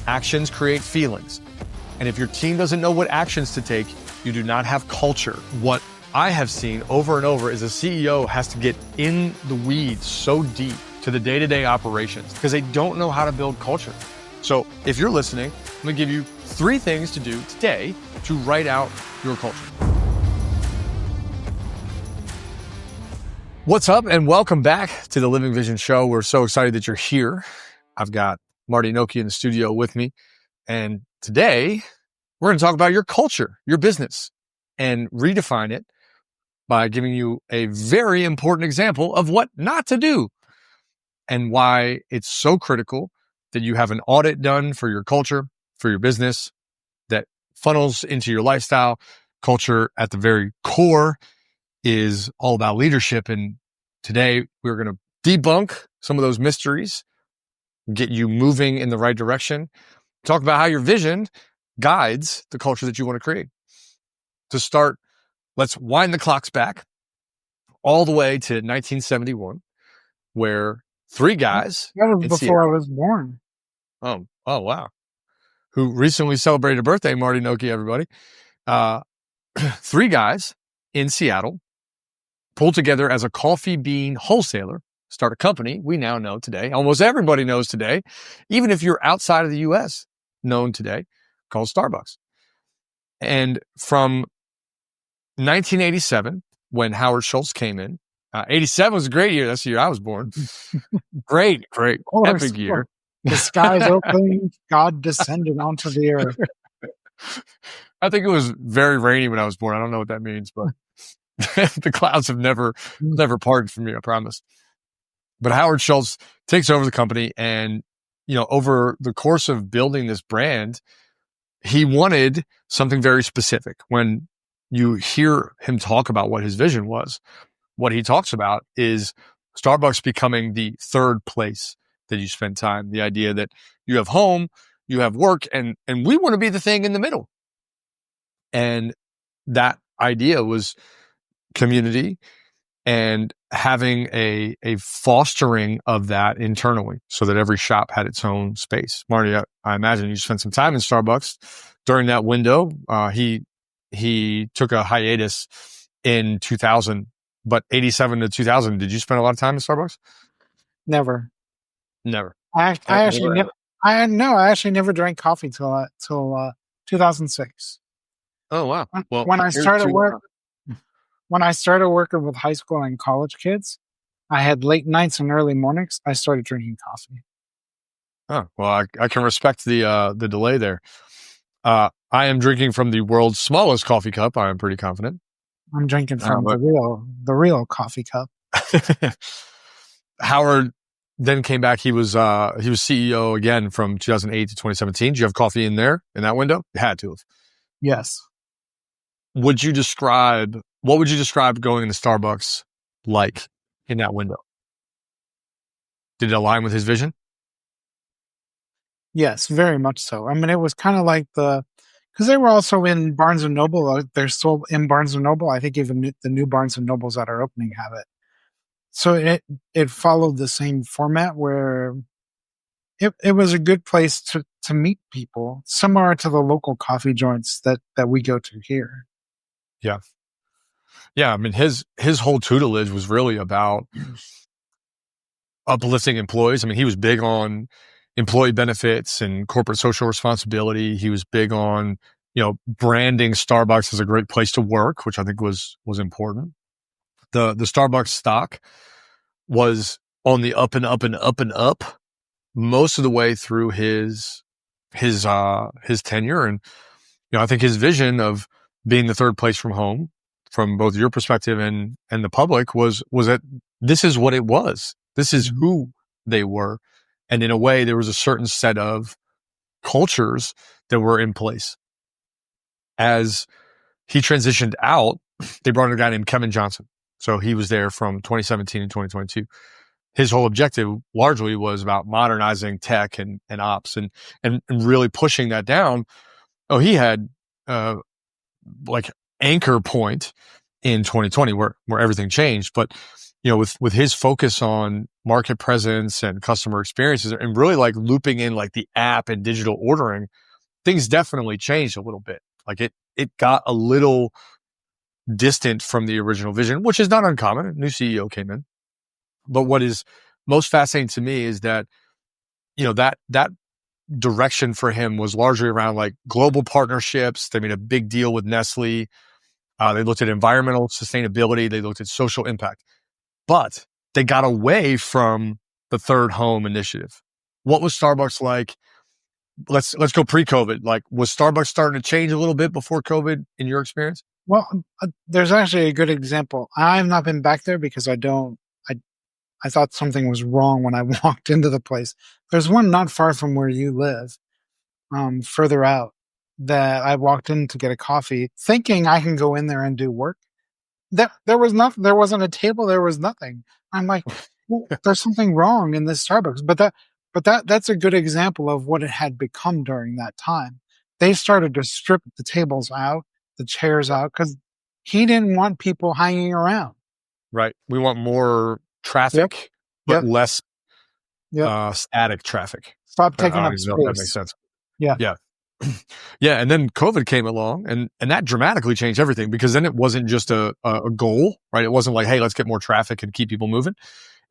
Actions create feelings. And if your team doesn't know what actions to take, you do not have culture. What I have seen over and over is a CEO has to get in the weeds so deep to the day-to-day operations because they don't know how to build culture. So if you're listening, I'm going to give you 3 things to do today to write out your culture. What's up, and welcome back to the Living Vision Show. We're so excited that you're here. I've got Marty and I in the studio with me. And today we're going to talk about your culture, your business, and redefine it by giving you a very important example of what not to do and why it's so critical that you have an audit done for your culture, for your business that funnels into your lifestyle. Culture at the very core is all about leadership. And today we're going to debunk some of those mysteries, get you moving in the right direction, talk about how your vision guides the culture that you want to create. To start, let's wind the clocks back all the way to 1971, where 3 guys. That was before I was born. Oh, wow. Who recently celebrated a birthday, Marty and I, everybody. 3 guys in Seattle pulled together as a coffee bean wholesaler, start a company we now know today. Almost everybody knows today, even if you're outside of the U.S., known today, called Starbucks. And from 1987, when Howard Schultz came in, 87 was a great year. That's the year I was born. Great, epic year. The skies opened, God descended onto the earth. I think it was very rainy when I was born. I don't know what that means, but the clouds have never parted from me, I promise. But Howard Schultz takes over the company, and over the course of building this brand, he wanted something very specific. When you hear him talk about what his vision was, what he talks about is Starbucks becoming the third place that you spend time. The idea that you have home, you have work, and we want to be the thing in the middle. And that idea was community and having a fostering of that internally so that every shop had its own space. Marty, I imagine you spent some time in Starbucks during that window. He took a hiatus in 2000, but 87 to 2000, did you spend a lot of time in Starbucks? Never. I actually never drank coffee till 2006. Oh, wow. Well, when I started working with high school and college kids, I had late nights and early mornings. I started drinking coffee. Oh, well, I can respect the delay there. I am drinking from the world's smallest coffee cup. I am pretty confident. I'm drinking from the real coffee cup. Howard then came back. He was CEO again from 2008 to 2017. Did you have coffee in that window? You had to have. Yes. What would you describe going into Starbucks like in that window? Did it align with his vision? Yes, very much so. I mean, it was kind of like because they were also in Barnes & Noble. They're still in Barnes & Noble. I think even the new Barnes & Nobles that are opening have it. So it followed the same format where it was a good place to meet people, similar to the local coffee joints that we go to here. Yeah. Yeah. I mean, his whole tutelage was really about uplifting employees. I mean, he was big on employee benefits and corporate social responsibility. He was big on, branding Starbucks as a great place to work, which I think was important. The Starbucks stock was on the up and up and up and up most of the way through his tenure. And, I think his vision of being the third place from home, from both your perspective and the public, was that this is what it was. This is who they were. And in a way, there was a certain set of cultures that were in place. As he transitioned out, they brought in a guy named Kevin Johnson. So he was there from 2017 and 2022. His whole objective largely was about modernizing tech and ops and really pushing that down. Oh, he had like anchor point in 2020 where everything changed. But with his focus on market presence and customer experiences and really like looping in like the app and digital ordering, things definitely changed a little bit. Like it got a little distant from the original vision, which is not uncommon. A new CEO came in. But what is most fascinating to me is that, that direction for him was largely around like global partnerships. They made a big deal with Nestle. They looked at environmental sustainability. They looked at social impact, but they got away from the third home initiative. What was Starbucks like? Let's go pre-COVID. Like, was Starbucks starting to change a little bit before COVID in your experience? Well, there's actually a good example. I've not been back there because I thought something was wrong when I walked into the place. There's one not far from where you live, further out, that I walked in to get a coffee thinking I can go in there and do work. There was nothing. There wasn't a table. There was nothing. I'm like, well, there's something wrong in this Starbucks. But that's a good example of what it had become during that time. They started to strip the tables out, the chairs out, because he didn't want people hanging around. Right. We want more traffic, but less static traffic. Stop taking up space. If that makes sense. Yeah. Yeah. Yeah. And then COVID came along and that dramatically changed everything, because then it wasn't just a goal, right? It wasn't like, hey, let's get more traffic and keep people moving.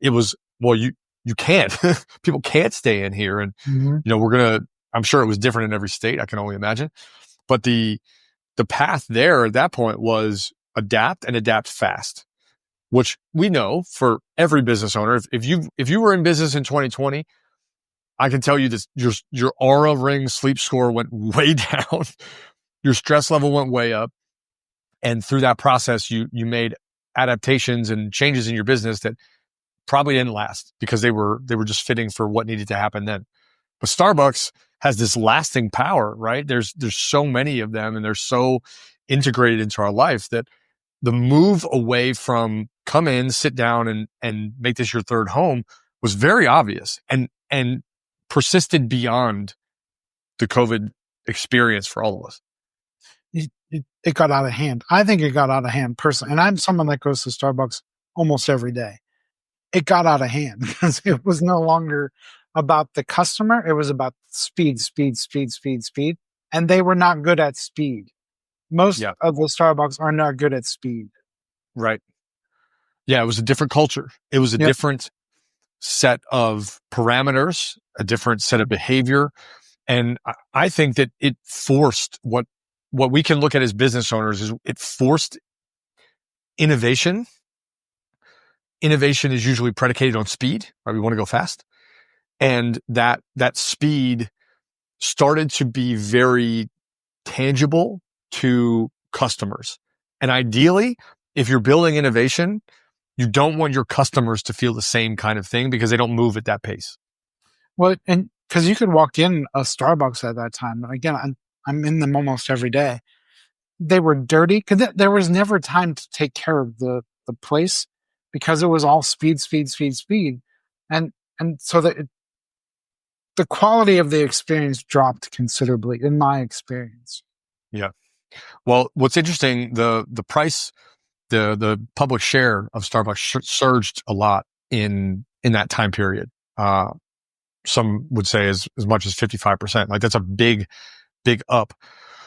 It was, well, you can't, people can't stay in here. And, I'm sure it was different in every state. I can only imagine. But the path there at that point was adapt and adapt fast, which we know for every business owner. If you were in business in 2020, I can tell you this, your aura ring sleep score went way down. Your stress level went way up. And through that process, you made adaptations and changes in your business that probably didn't last because they were just fitting for what needed to happen then. But Starbucks has this lasting power, right? There's so many of them and they're so integrated into our life that the move away from come in, sit down and make this your third home was very obvious and persisted beyond the COVID experience for all of us. It got out of hand. I think it got out of hand personally. And I'm someone that goes to Starbucks almost every day. It got out of hand because it was no longer about the customer. It was about speed. And they were not good at speed. Most of the Starbucks are not good at speed. Right. Yeah, it was a different culture. It was a different set of parameters, a different set of behavior. And I think that it forced what we can look at as business owners is it forced innovation. Innovation is usually predicated on speed, right? We want to go fast. And that speed started to be very tangible to customers. And ideally, if you're building innovation, you don't want your customers to feel the same kind of thing because they don't move at that pace. Well, and because you could walk in a Starbucks at that time. And again, I'm in them almost every day. They were dirty because there was never time to take care of the place because it was all speed. And so the quality of the experience dropped considerably in my experience. Yeah. Well, what's interesting, the price, the public share of Starbucks surged a lot in that time period. Some would say as much as 55%. Like that's a big up.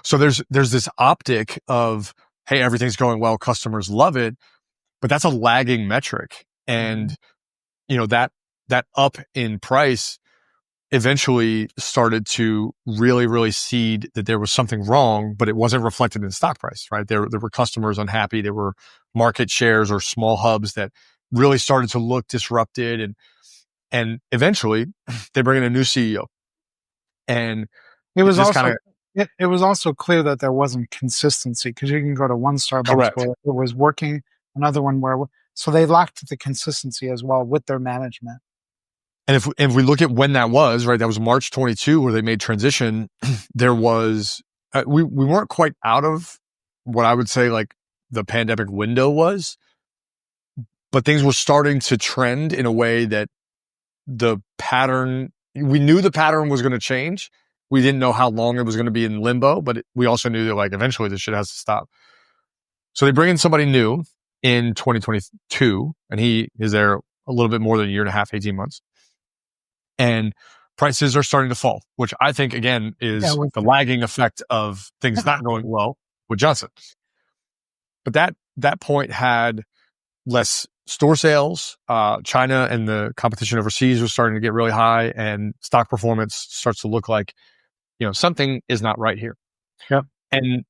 So there's this optic of, hey, everything's going well, customers love it, but that's a lagging metric. And that up in price eventually started to really, really seed that there was something wrong, but it wasn't reflected in stock price, right? There were customers unhappy. There were market shares or small hubs that really started to look disrupted. And eventually they bring in a new CEO. And it was also clear that there wasn't consistency because you can go to one Starbucks where it was working, another one so they lacked the consistency as well with their management. And if we look at when that was, right, that was March 22 where they made transition. There was, we weren't quite out of what I would say like the pandemic window was, but things were starting to trend in a way that the pattern, we knew the pattern was going to change. We didn't know how long it was going to be in limbo, but we also knew that like eventually this shit has to stop. So they bring in somebody new in 2022, and he is there a little bit more than a year and a half, 18 months. And prices are starting to fall, which I think, again, is the lagging effect of things not going well with Johnson. But that point had less store sales. China and the competition overseas was starting to get really high, and stock performance starts to look like, something is not right here. Yep. And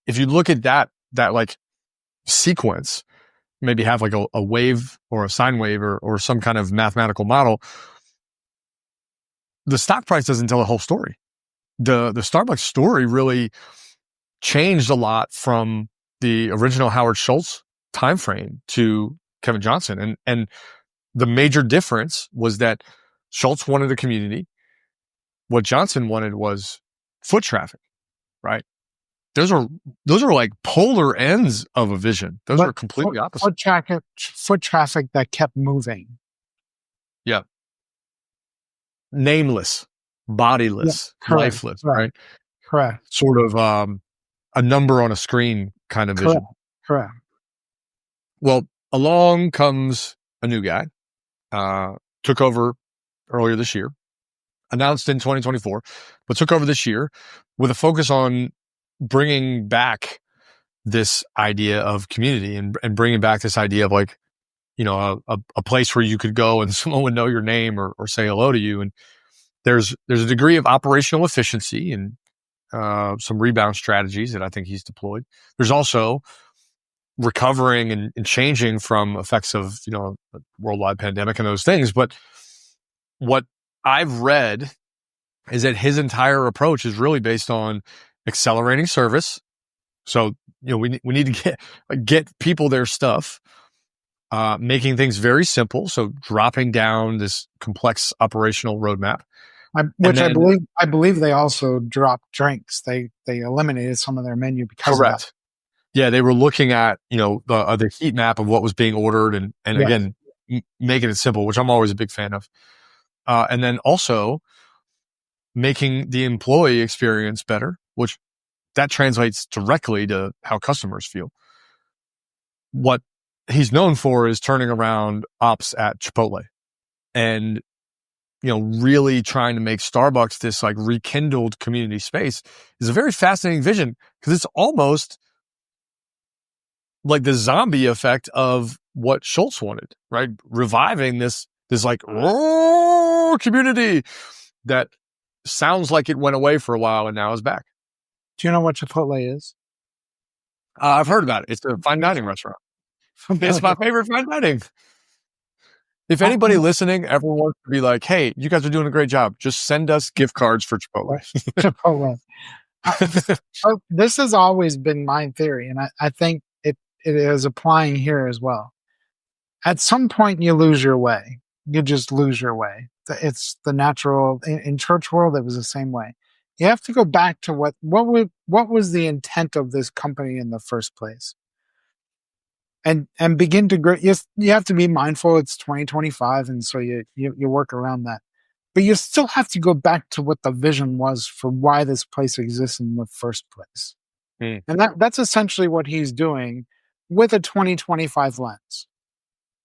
if you look at that like sequence, maybe have like a wave or a sine wave or some kind of mathematical model, the stock price doesn't tell the whole story. The Starbucks story really changed a lot from the original Howard Schultz timeframe to Kevin Johnson. And the major difference was that Schultz wanted a community. What Johnson wanted was foot traffic, right? Those are like polar ends of a vision. Those are completely opposite. Foot traffic that kept moving. Yeah. Nameless, bodiless, lifeless, right? Correct. Sort of a number on a screen kind of vision. Correct. Well, along comes a new guy, took over earlier this year, announced in 2024, but took over this year with a focus on bringing back this idea of community and bringing back this idea of like, a place where you could go and someone would know your name or say hello to you. And there's a degree of operational efficiency and some rebound strategies that I think he's deployed. There's also recovering and changing from effects of, a worldwide pandemic and those things. But what I've read is that his entire approach is really based on accelerating service. So, we need to get people their stuff, making things very simple. So dropping down this complex operational roadmap. I believe they also dropped drinks. They eliminated some of their menu because of that. Yeah, they were looking at, the heat map of what was being ordered and again, making it simple, which I'm always a big fan of. And then also making the employee experience better, which that translates directly to how customers feel. What he's known for is turning around ops at Chipotle and, really trying to make Starbucks this like rekindled community space is a very fascinating vision because it's almost like the zombie effect of what Schultz wanted, right? Reviving this like community that sounds like it went away for a while and now is back. Do you know what Chipotle is? I've heard about it. It's a fine dining restaurant. It's my favorite fine dining. If anybody listening ever wants to be like, hey, you guys are doing a great job, just send us gift cards for Chipotle. Chipotle. This has always been my theory, and I think it is applying here as well. At some point, you lose your way. You just lose your way. It's the natural. In church world, it was the same way. You have to go back to what was the intent of this company in the first place. And begin to grow. Yes, you have to be mindful. It's 2025, and so you work around that. But you still have to go back to what the vision was for why this place exists in the first place. And that's essentially what he's doing with a 2025 lens.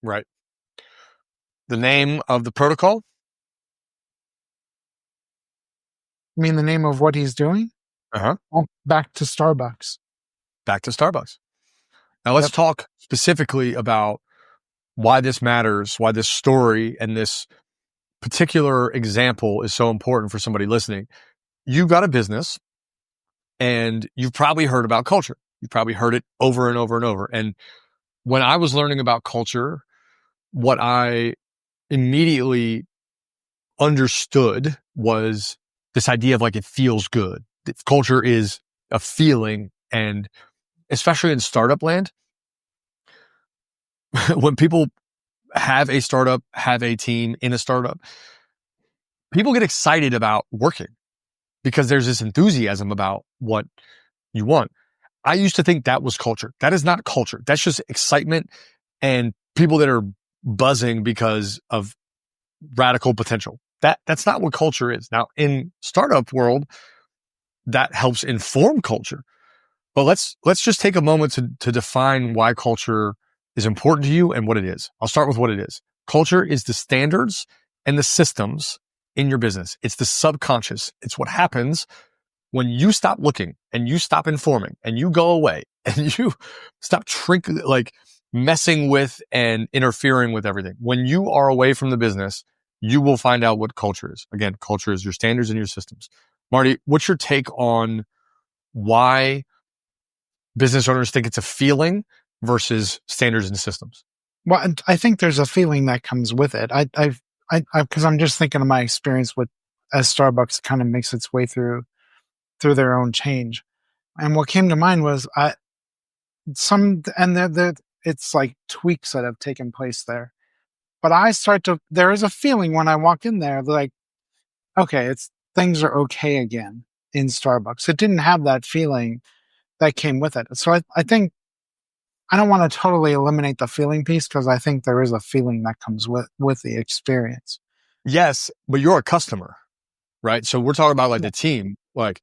Right. The name of the protocol? I mean, the name of what he's doing? Uh-huh. Oh, back to Starbucks. Back to Starbucks. Now let's talk specifically about why this matters, why this story and this particular example is so important for somebody listening. You've got a business and you've probably heard about culture. You've probably heard it over and over and over. And when I was learning about culture, what I immediately understood was this idea of like, it feels good. Culture is a feeling. And especially in startup land, when people have a startup, have a team in a startup, people get excited about working because there's this enthusiasm about what you want. I used to think that was culture. That is not culture. That's just excitement and people that are buzzing because of radical potential. That's not what culture is. Now, in startup world, that helps inform culture. But let's just take a moment to define why culture is important to you and what it is. I'll start with what it is. Culture is the standards and the systems in your business. It's the subconscious. It's what happens when you stop looking and you stop informing and you go away and you stop messing with and interfering with everything. When you are away from the business, you will find out what culture is. Again, culture is your standards and your systems. Marty, what's your take on why business owners think it's a feeling versus standards and systems? Well, and I think there's a feeling that comes with it. Because I'm just thinking of my experience with as Starbucks kind of makes its way through their own change, and what came to mind was it's like tweaks that have taken place there. But there is a feeling when I walk in there, like, okay, things are okay again in Starbucks. It didn't have that feeling that came with it. So I think I don't want to totally eliminate the feeling piece because I think there is a feeling that comes with the experience. Yes, but you're a customer, right? So we're talking about the team, I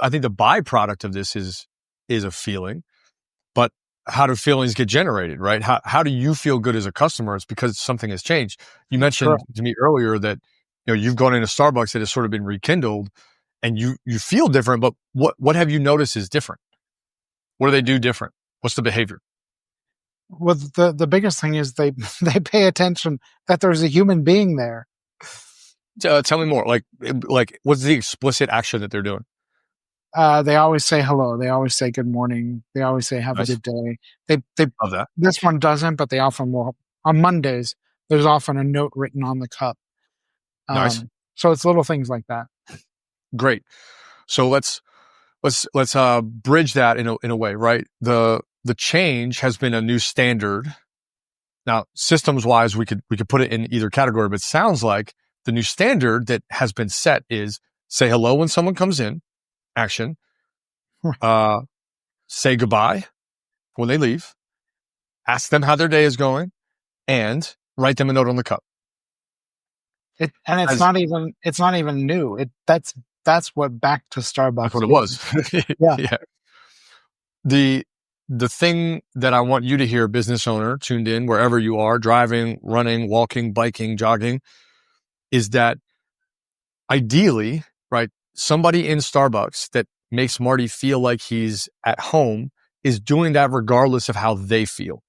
think the byproduct of this is a feeling, but how do feelings get generated, right? How do you feel good as a customer? It's because something has changed. You mentioned to me earlier that, you've gone into Starbucks that has sort of been rekindled and you feel different, but what have you noticed is different? What do they do different? What's the behavior? Well, the biggest thing is they pay attention that there's a human being there. Tell me more. Like what's the explicit action that they're doing? They always say hello. They always say good morning. They always say have a good day. They love that. This one doesn't, but they often will. On Mondays, there's often a note written on the cup. Nice. So it's little things like that. Great. So let's bridge that in a way, right? The change has been a new standard. Now, systems wise, we could put it in either category, but it sounds like the new standard that has been set is say hello when someone comes in, action, say goodbye when they leave, ask them how their day is going, and write them a note on the cup. It's not even new. That's what back to Starbucks. That's what it was. Yeah. The thing that I want you to hear, business owner tuned in, wherever you are, driving, running, walking, biking, jogging, is that ideally, right, somebody in Starbucks that makes Marty feel like he's at home is doing that regardless of how they feel.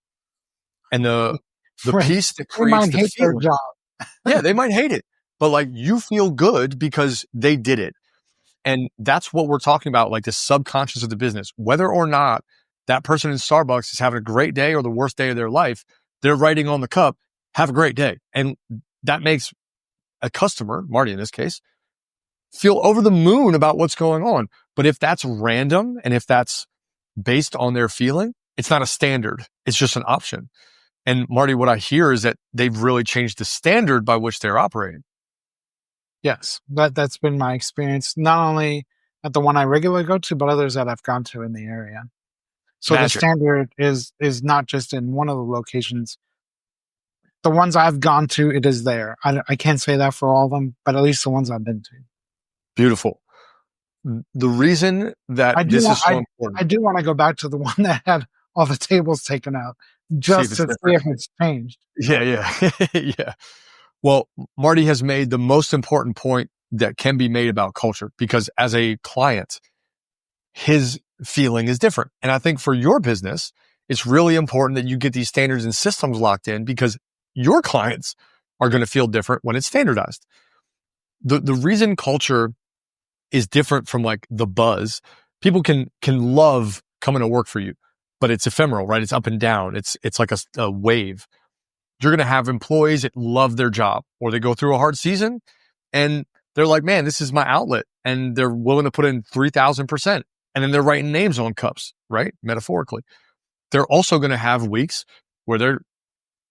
And the piece that creates the feeling, their job. Yeah, they might hate it, but you feel good because they did it. And that's what we're talking about, the subconscious of the business. Whether or not that person in Starbucks is having a great day or the worst day of their life, they're writing on the cup, have a great day. And that makes a customer, Marty in this case, feel over the moon about what's going on. But if that's random and if that's based on their feeling, it's not a standard. It's just an option. And Marty, what I hear is that they've really changed the standard by which they're operating. Yes, that's been my experience, not only at the one I regularly go to, but others that I've gone to in the area. So The standard is not just in one of the locations. The ones I've gone to, it is there. I can't say that for all of them, but at least the ones I've been to. Beautiful. The reason that this is so important. I do want to go back to the one that had all the tables taken out just to see if it's changed. Yeah. Yeah. Well, Marty has made the most important point that can be made about culture, because as a client, his feeling is different. And I think for your business, it's really important that you get these standards and systems locked in, because your clients are going to feel different when it's standardized. The reason culture is different from the buzz, people can love coming to work for you, but it's ephemeral, right? It's up and down. It's like a wave. You're going to have employees that love their job, or they go through a hard season and they're like, man, this is my outlet. And they're willing to put in 3,000%. And then they're writing names on cups, right? Metaphorically. They're also going to have weeks where they're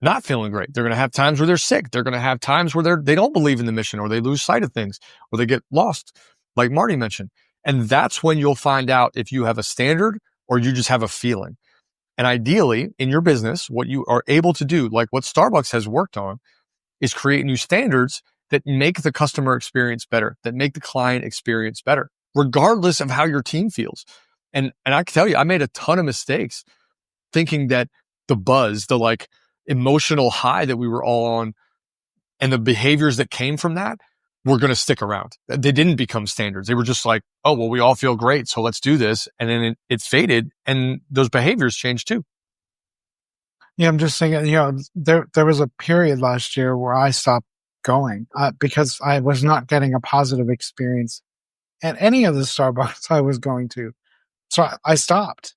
not feeling great. They're going to have times where they're sick. They're going to have times where they don't believe in the mission, or they lose sight of things, or they get lost, like Marty mentioned. And that's when you'll find out if you have a standard or you just have a feeling. And ideally, in your business, what you are able to do, like what Starbucks has worked on, is create new standards that make the customer experience better, that make the client experience better, regardless of how your team feels. And I can tell you, I made a ton of mistakes thinking that the buzz, the like emotional high that we were all on and the behaviors that came from that were going to stick around. They didn't become standards. They were just like, oh, well, we all feel great, so let's do this. And then it faded and those behaviors changed too. Yeah, I'm just thinking, there was a period last year where I stopped going because I was not getting a positive experience at any of the Starbucks I was going to. So I stopped.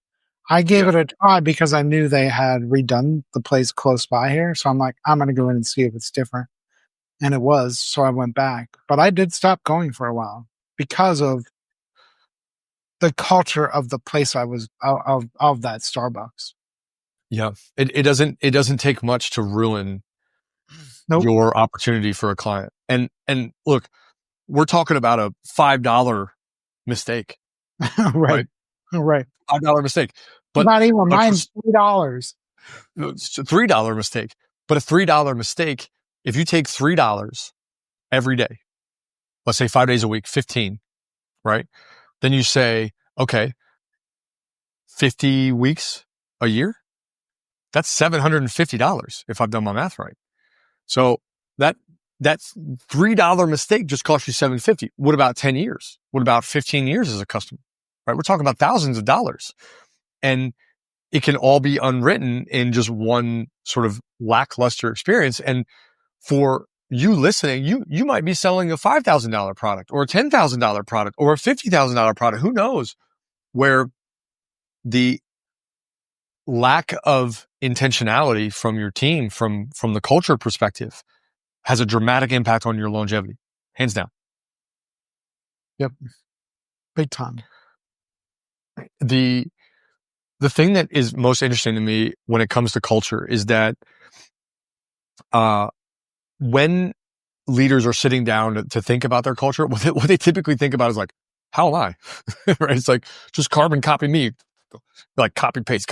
I gave it a try because I knew they had redone the place close by here. So I'm like, I'm going to go in and see if it's different. And it was. So I went back. But I did stop going for a while because of the culture of the place I was of that Starbucks. Yeah. It doesn't take much to ruin your opportunity for a client. And look, we're talking about a $5 mistake. Right. $5 mistake. But not even mine's $3. It's a $3 mistake. But a $3 mistake, if you take $3 every day, let's say 5 days a week, 15, right? Then you say, okay, 50 weeks a year, that's $750 if I've done my math right. So that's $3 mistake just cost you $750. What about 10 years? What about 15 years as a customer? Right? We're talking about thousands of dollars. And it can all be unwritten in just one sort of lackluster experience. And for you listening, you might be selling a $5,000 product or a $10,000 product or a $50,000 product. Who knows where the lack of intentionality from your team, from the culture perspective, has a dramatic impact on your longevity, hands down. Yep. Big time. The thing that is most interesting to me when it comes to culture is that when leaders are sitting down to think about their culture, what they typically think about is like, how am I? Right? It's like, just carbon copy me. Like copy, paste.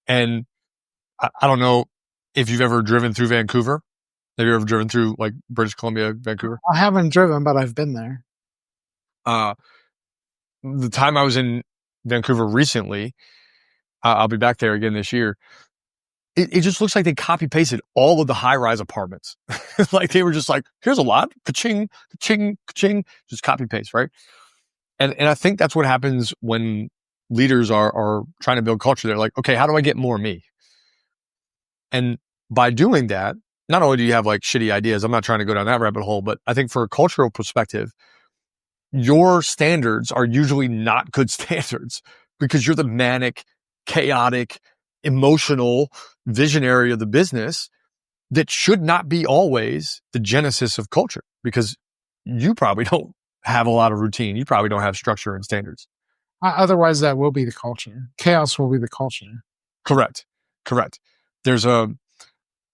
And I don't know if you've ever driven through Vancouver. Have you ever driven through like British Columbia, Vancouver? I haven't driven, but I've been there. The time I was in Vancouver recently, I'll be back there again this year. It just looks like they copy pasted all of the high rise apartments. Like they were just like, here's a lot, ka-ching, ka-ching, ka-ching, just copy paste, right? And I think that's what happens when leaders are trying to build culture. They're like, okay, how do I get more me? And by doing that, not only do you have like shitty ideas, I'm not trying to go down that rabbit hole, but I think for a cultural perspective, your standards are usually not good standards because you're the manic, chaotic, emotional visionary of the business that should not be always the genesis of culture because you probably don't have a lot of routine. You probably don't have structure and standards. Otherwise, that will be the culture. Chaos will be the culture. Correct.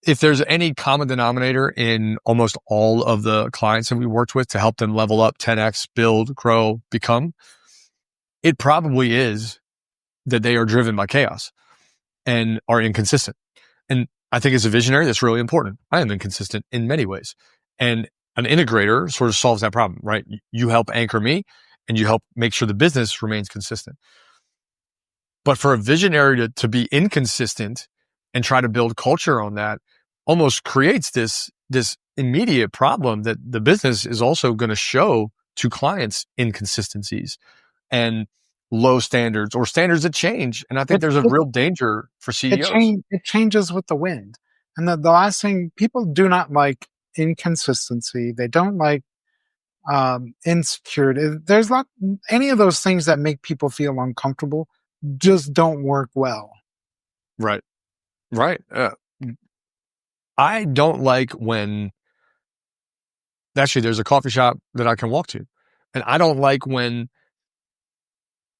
If there's any common denominator in almost all of the clients that we worked with to help them level up, 10x, build, grow, become, it probably is that they are driven by chaos and are inconsistent. And I think as a visionary, that's really important. I am inconsistent in many ways. And an integrator sort of solves that problem, right? You help anchor me and you help make sure the business remains consistent. But for a visionary to be inconsistent and try to build culture on that almost creates this immediate problem that the business is also going to show to clients inconsistencies and low standards or standards that change. And I think there's a real danger for CEOs. It changes with the wind. And the last thing, people do not like inconsistency. They don't like insecurity. There's not any of those things that make people feel uncomfortable just don't work well. Right. I don't like when actually there's a coffee shop that I can walk to, and I don't like when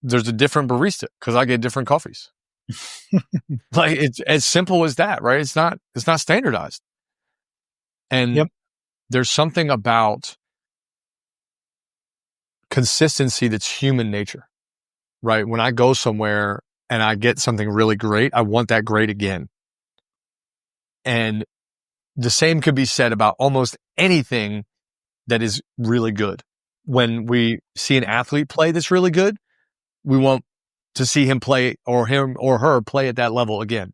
there's a different barista because I get different coffees. Like it's as simple as that, right? It's not standardized. And there's something about consistency that's human nature, right? When I go somewhere and I get something really great, I want that great again. And the same could be said about almost anything that is really good. When we see an athlete play that's really good, we want to see him play or him or her play at that level again,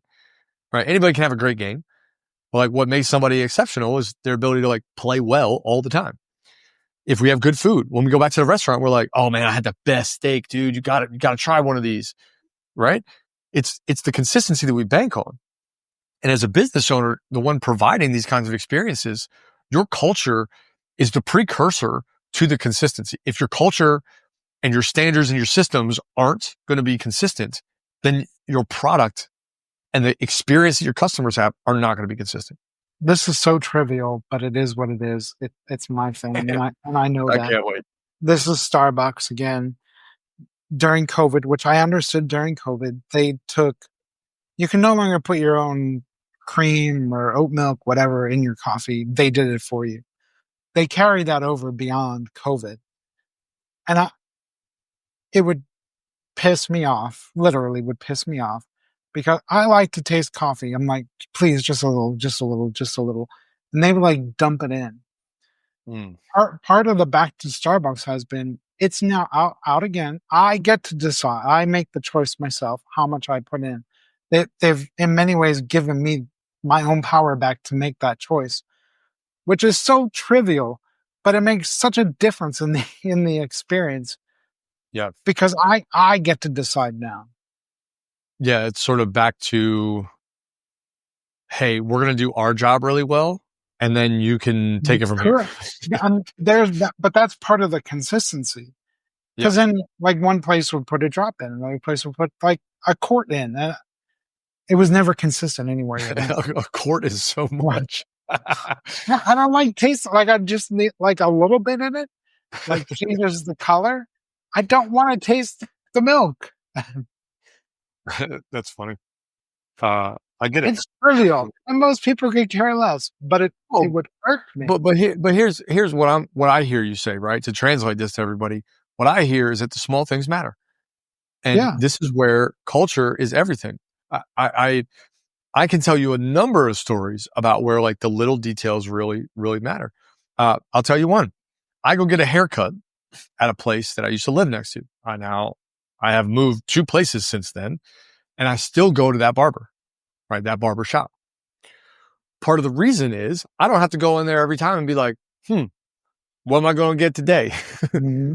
right? Anybody can have a great game. But like what makes somebody exceptional is their ability to like play well all the time. If we have good food, when we go back to the restaurant, we're like, oh man, I had the best steak, dude. You got to try one of these, right? It's the consistency that we bank on. And as a business owner, the one providing these kinds of experiences, your culture is the precursor to the consistency. If your culture and your standards and your systems aren't going to be consistent, then your product and the experience that your customers have are not going to be consistent. This is so trivial, but it is what it is. It's my thing, and I know I that. can't wait. This is Starbucks again. During COVID, which I understood during COVID, they took, you can no longer put your own cream or oat milk, whatever, in your coffee. They did it for you. They carried that over beyond COVID. And it would piss me off, literally would piss me off, because I like to taste coffee. I'm like, please, just a little, just a little, just a little. And they would like dump it in. Part of the back to Starbucks has been, it's now out again. I get to decide. I make the choice myself how much I put in. They've in many ways given me my own power back to make that choice, which is so trivial, but it makes such a difference in the experience. Yeah. Because I get to decide now. Yeah, it's sort of back to, hey, we're going to do our job really well, and then you can take it from here. There's that, but that's part of the consistency. Because then, like, one place would put a drop in, another place would put like a quart in. It was never consistent anywhere. A quart is so much. I don't like taste. Like, I just need like a little bit in it. Like changes the color. I don't want to taste the milk. That's funny. I get it. It's trivial, and most people could care less. But it would hurt me. But here's what I hear you say, right? To translate this to everybody, what I hear is that the small things matter, and this is where culture is everything. I can tell you a number of stories about where like the little details really matter. I'll tell you one. I go get a haircut at a place that I used to live next to. I have moved 2 places since then, and I still go to that barber, right? That barber shop. Part of the reason is I don't have to go in there every time and be like, what am I going to get today? Mm-hmm.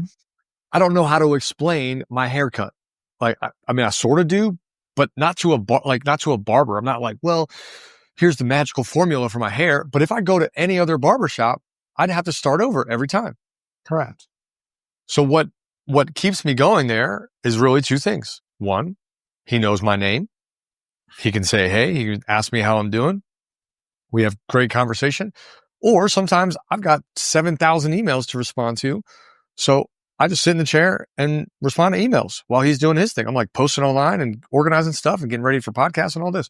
I don't know how to explain my haircut. Like, I mean, I sort of do, but not to a barber. I'm not like, well, here's the magical formula for my hair. But if I go to any other barber shop, I'd have to start over every time. Correct. So what keeps me going there is really 2 things. One, he knows my name. He can say, hey, he can ask me how I'm doing. We have great conversation. Or sometimes I've got 7,000 emails to respond to. So I just sit in the chair and respond to emails while he's doing his thing. I'm like posting online and organizing stuff and getting ready for podcasts and all this.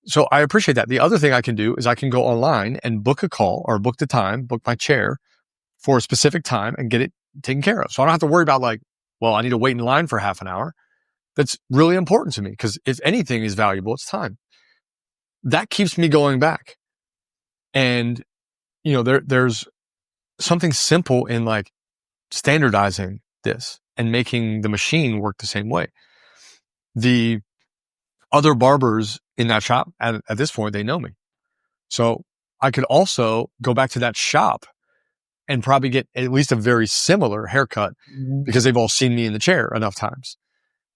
So I appreciate that. The other thing I can do is I can go online and book a call or book the time, book my chair for a specific time and get it taken care of. So I don't have to worry about like, well, I need to wait in line for half an hour. That's really important to me because if anything is valuable, it's time. That keeps me going back. And, there's something simple in like standardizing this and making the machine work the same way. The other barbers in that shop at this point, they know me. So I could also go back to that shop and probably get at least a very similar haircut because they've all seen me in the chair enough times,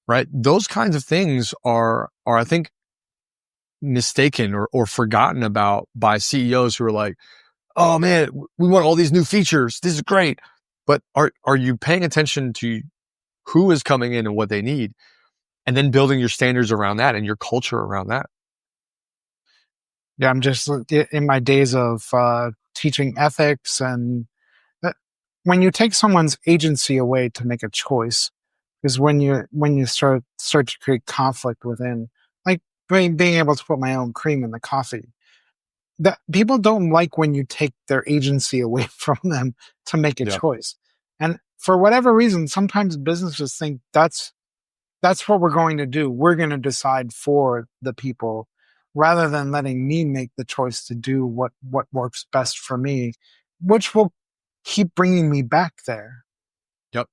right? Those kinds of things are I think mistaken or forgotten about by CEOs who are like, oh man, we want all these new features. This is great. But are you paying attention to who is coming in and what they need and then building your standards around that and your culture around that? Yeah, I'm just in my days of teaching ethics, and when you take someone's agency away to make a choice, is when you start to create conflict within, like being able to put my own cream in the coffee. That people don't like when you take their agency away from them to make a choice, and for whatever reason, sometimes businesses think that's what we're going to do. We're going to decide for the people, rather than letting me make the choice to do what works best for me, which will keep bringing me back there. Yep.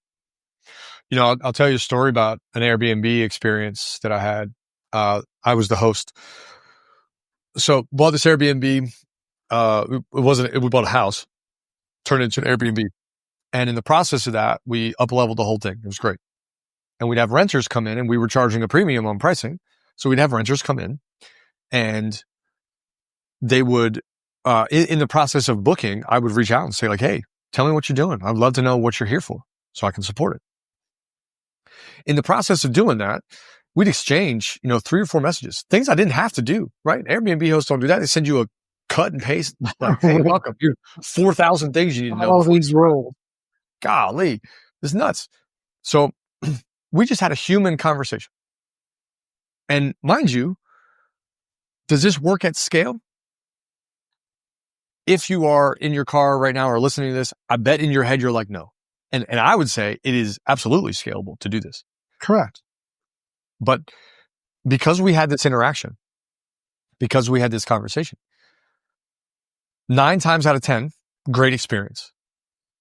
I'll tell you a story about an Airbnb experience that I had. I was the host. So bought this Airbnb. We bought a house, turned it into an Airbnb. And in the process of that, we up-leveled the whole thing. It was great. And we'd have renters come in, and we were charging a premium on pricing. So we'd have renters come in, and they would, in the process of booking, I would reach out and say like, hey, tell me what you're doing. I'd love to know what you're here for so I can support it. In the process of doing that, we'd exchange, 3 or 4 messages, things I didn't have to do, right? Airbnb hosts don't do that. They send you a cut and paste, like, hey, welcome. Here's 4,000 things you need to know. All these rules. Golly, it's nuts. So we just had a human conversation. And mind you, does this work at scale? If you are in your car right now or listening to this, I bet in your head you're like, no. And I would say it is absolutely scalable to do this. Correct. But because we had this interaction, because we had this conversation, 9 times out of 10, great experience.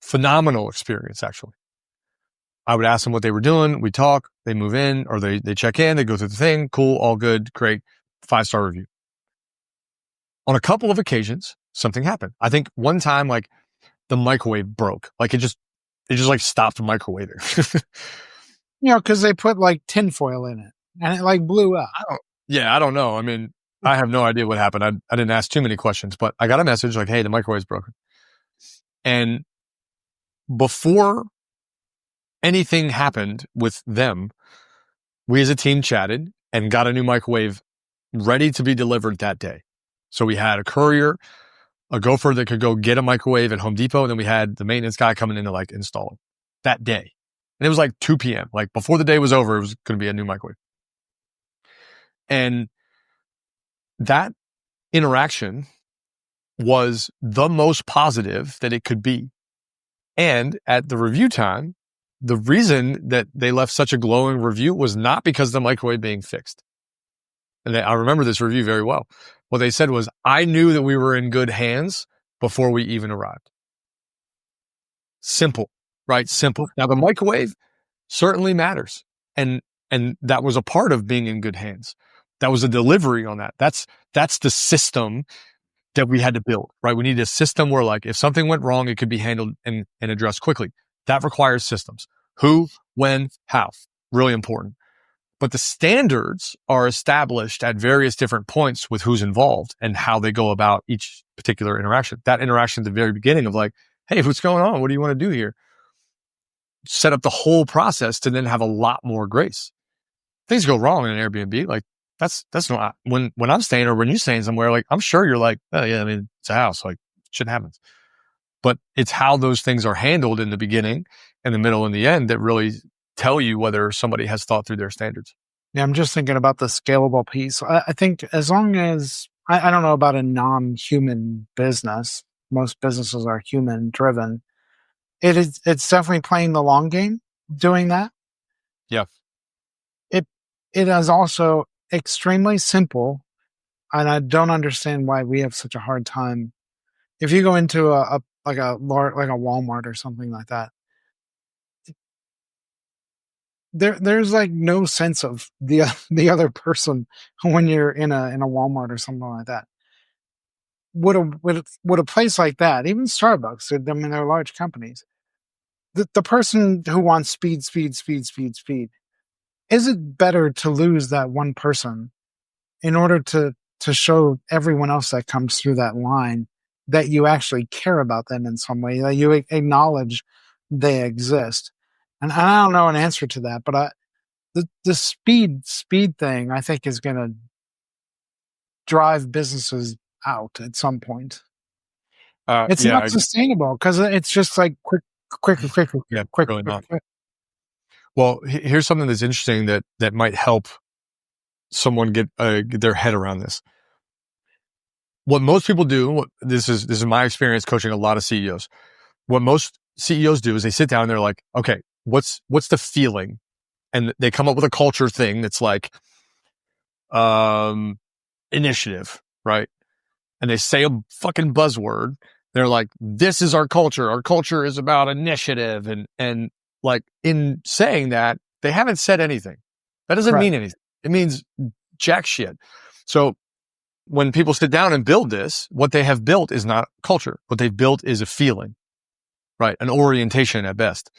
Phenomenal experience, actually. I would ask them what they were doing. We talk, they move in, or they check in, they go through the thing. Cool, all good, great, 5-star review. On a couple of occasions, something happened. I think one time, like, the microwave broke. Like, it just like stopped microwaving. Because they put like tinfoil in it and it like blew up. I don't know. I mean, I have no idea what happened. I didn't ask too many questions, but I got a message like, hey, the microwave's broken. And before anything happened with them, we as a team chatted and got a new microwave ready to be delivered that day. So we had a courier, a gopher that could go get a microwave at Home Depot. And then we had the maintenance guy coming in to like install it that day. And it was like 2 p.m. Like before the day was over, it was going to be a new microwave. And that interaction was the most positive that it could be. And at the review time, the reason that they left such a glowing review was not because of the microwave being fixed. And I remember this review very well. What they said was, I knew that we were in good hands before we even arrived. Simple, right? Simple. Now, the microwave certainly matters. And that was a part of being in good hands. That was a delivery on that. That's the system that we had to build, right? We need a system where, like, if something went wrong, it could be handled and addressed quickly. That requires systems. Who, when, how. Really important. But the standards are established at various different points with who's involved and how they go about each particular interaction. That interaction at the very beginning of like, hey, what's going on? What do you want to do here? Set up the whole process to then have a lot more grace. Things go wrong in an Airbnb. Like that's not when I'm staying or when you're staying somewhere, like I'm sure you're like, oh yeah, I mean, it's a house, like shit happens. But it's how those things are handled in the beginning and the middle and the end that really tell you whether somebody has thought through their standards. Yeah, I'm just thinking about the scalable piece. I think as long as, I don't know about a non-human business, most businesses are human driven. It's definitely playing the long game doing that. Yeah. It is also extremely simple, and I don't understand why we have such a hard time. If you go into a Walmart or something like that, there's like no sense of the other person when you're in a Walmart or something like that. Would a place like that, even Starbucks, I mean, they're large companies. The person who wants speed, is it better to lose that one person in order to show everyone else that comes through that line that you actually care about them in some way, that you acknowledge they exist? And I don't know an answer to that, but the speed thing, I think, is going to drive businesses out at some point. It's not sustainable because it's just like quick. Yeah, really not. Well, here's something that's interesting that might help someone get their head around this. What most people do, this is my experience coaching a lot of CEOs. What most CEOs do is they sit down and they're like, okay, what's the feeling? And they come up with a culture thing that's like initiative, right? And they say a fucking buzzword. They're like, this is our culture. Our culture is about initiative. And like in saying that, they haven't said anything. That doesn't mean anything. It means jack shit. So when people sit down and build this, what they have built is not culture. What they've built is a feeling, right? An orientation at best,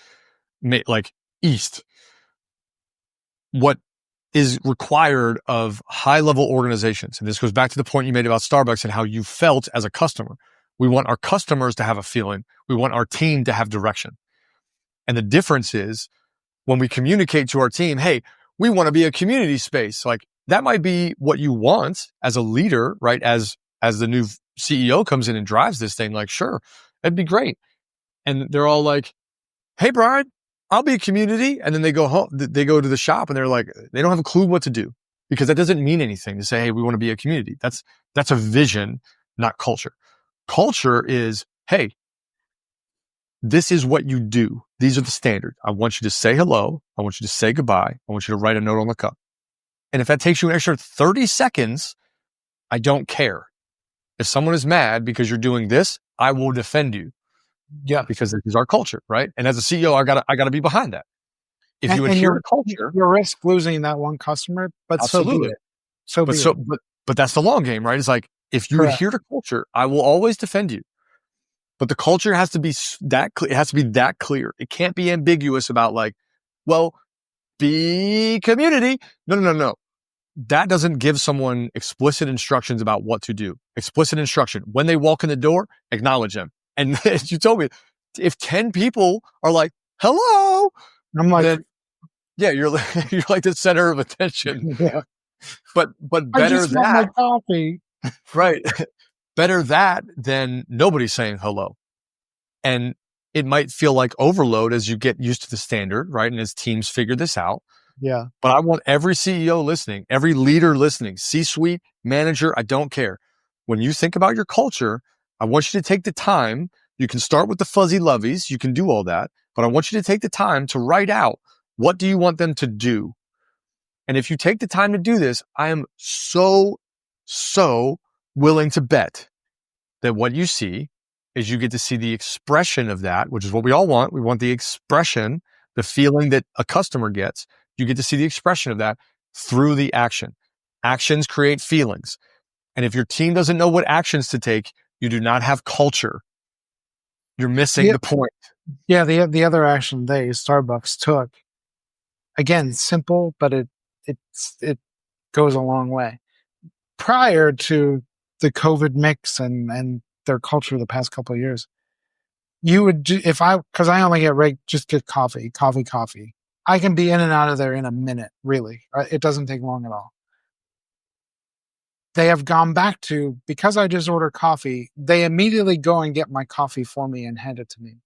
like east. What is required of high level organizations. And this goes back to the point you made about Starbucks and how you felt as a customer. We want our customers to have a feeling. We want our team to have direction. And the difference is when we communicate to our team, hey, we want to be a community space. Like that might be what you want as a leader, right? As the new CEO comes in and drives this thing, like, sure, that'd be great. And they're all like, hey, Brian, I'll be a community. And then they go home, they go to the shop and they're like, they don't have a clue what to do because that doesn't mean anything to say, hey, we want to be a community. That's a vision, not culture. Culture is, hey, this is what you do. These are the standards. I want you to say hello. I want you to say goodbye. I want you to write a note on the cup. And if that takes you an extra 30 seconds, I don't care. If someone is mad because you're doing this, I will defend you. Yeah, because this is our culture, right? And as a CEO, I gotta be behind that. If you adhere to culture, you risk losing that one customer, but absolutely. But that's the long game, right? It's like if you adhere to culture, I will always defend you. But the culture has to be that clear. It has to be that clear. It can't be ambiguous about like, well, be community. No. That doesn't give someone explicit instructions about what to do. Explicit instruction. When they walk in the door, acknowledge them. And as you told me, if 10 people are like, hello, I'm like, then, yeah, you're like the center of attention. Yeah. But better I just want my coffee. Right. Better that than nobody saying hello. And it might feel like overload as you get used to the standard, right? And as teams figure this out. Yeah. But I want every CEO listening, every leader listening, C-suite, manager, I don't care. When you think about your culture, I want you to take the time. You can start with the fuzzy loveys. You can do all that. But I want you to take the time to write out, what do you want them to do? And if you take the time to do this, I am so willing to bet that what you see is you get to see the expression of that, which is what we all want. We want the expression, the feeling that a customer gets. You get to see the expression of that through the action. Actions create feelings. And if your team doesn't know what actions to take, you do not have culture. You're missing the point. Yeah, the other action Starbucks took, again, simple, but it goes a long way. Prior to the COVID mix and their culture the past couple of years, you would because I only just get coffee. I can be in and out of there in a minute, really. It doesn't take long at all. They have gone back to, because I just order coffee, they immediately go and get my coffee for me and hand it to me.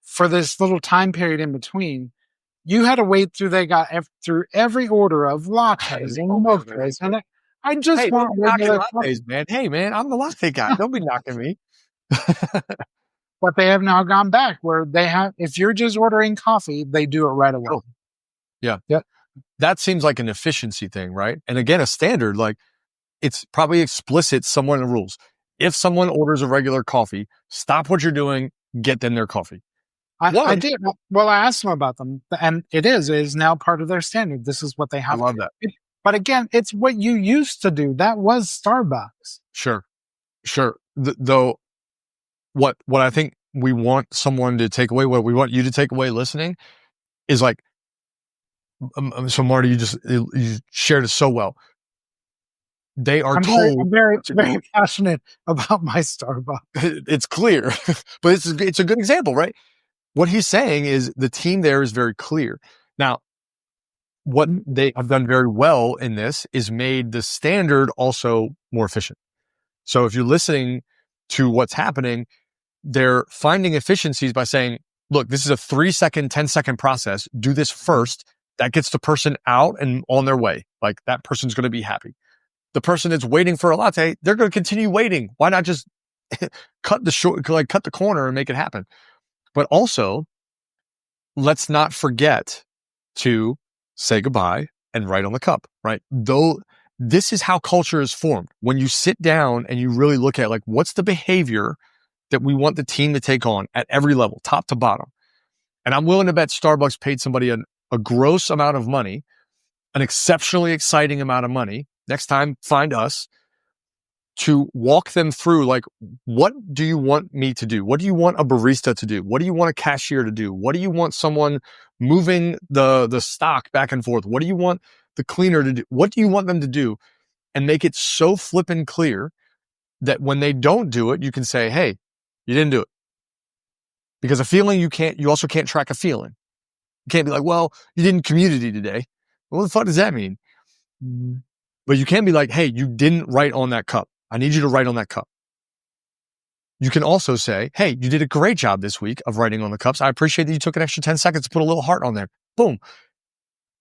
For this little time period in between, you had to wait through every order of lattes and mochas. And I just want regular lattes, man. Hey, man, I'm the latte guy. Don't be knocking me. But they have now gone back where if you're just ordering coffee, they do it right away. Oh. Yeah. That seems like an efficiency thing, right? And again, a standard, like it's probably explicit somewhere in the rules. If someone orders a regular coffee, stop what you're doing, get them their coffee. I did. Well, I asked them about them, and it is now part of their standard. This is what they have. I love that. But again, it's what you used to do. That was Starbucks. Sure. Though, what I think we want someone to take away, what we want you to take away listening is like, so Marty, you shared it so well. They are told. I'm very, very passionate about my Starbucks. It's clear, but it's a good example, right? What he's saying is the team there is very clear. Now, what they have done very well in this is made the standard also more efficient. So if you're listening to what's happening, they're finding efficiencies by saying, look, this is a 3-second, 10-second process. Do this first. That gets the person out and on their way. Like that person's going to be happy. The person that's waiting for a latte, they're going to continue waiting. Why not just cut the corner and make it happen? But also, let's not forget to say goodbye and write on the cup, right? Though this is how culture is formed. When you sit down and you really look at like, what's the behavior that we want the team to take on at every level, top to bottom? And I'm willing to bet Starbucks paid somebody a gross amount of money, an exceptionally exciting amount of money. Next time, find us to walk them through, like, what do you want me to do? What do you want a barista to do? What do you want a cashier to do? What do you want someone moving the stock back and forth? What do you want the cleaner to do? What do you want them to do? And make it so flippin' clear that when they don't do it, you can say, hey, you didn't do it. Because a feeling you also can't track a feeling. You can't be like, well, you didn't community today. What the fuck does that mean? Mm-hmm. But you can be like, hey, you didn't write on that cup. I need you to write on that cup. You can also say, hey, you did a great job this week of writing on the cups. I appreciate that you took an extra 10 seconds to put a little heart on there. Boom.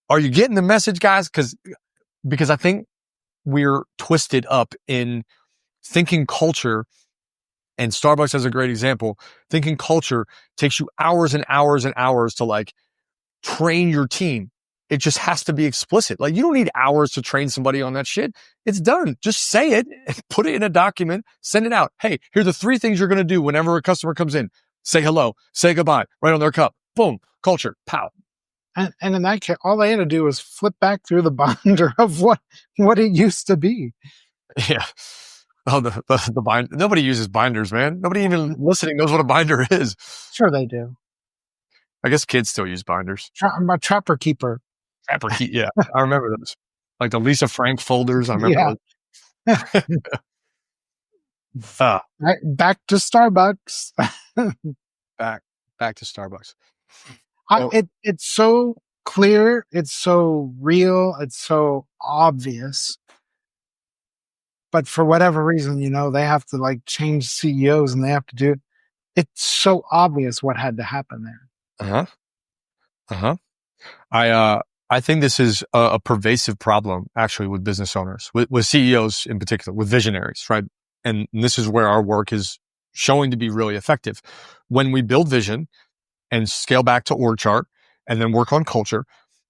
Are you getting the message, guys? Because I think we're twisted up in thinking culture, and Starbucks is a great example. Thinking culture takes you hours and hours and hours to like train your team. It just has to be explicit. Like, you don't need hours to train somebody on that shit. It's done. Just say it and put it in a document, send it out. Hey, here are the 3 things you're going to do whenever a customer comes in. Say hello, say goodbye, write on their cup. Boom. Culture. Pow. And in that case, all they had to do was flip back through the binder of what it used to be. Yeah. Oh, the binder. Nobody uses binders, man. Nobody even listening knows what a binder is. Sure they do. I guess kids still use binders. I'm a trapper keeper. Trapper key. Yeah. I remember those. Like the Lisa Frank folders. I remember those. Right, back to Starbucks. back to Starbucks. It's so clear. It's so real. It's so obvious. But for whatever reason, they have to like change CEOs and they have to do it. It's so obvious what had to happen there. I think this is a pervasive problem actually with business owners, with CEOs in particular, with visionaries, right? And this is where our work is showing to be really effective. When we build vision and scale back to org chart and then work on culture,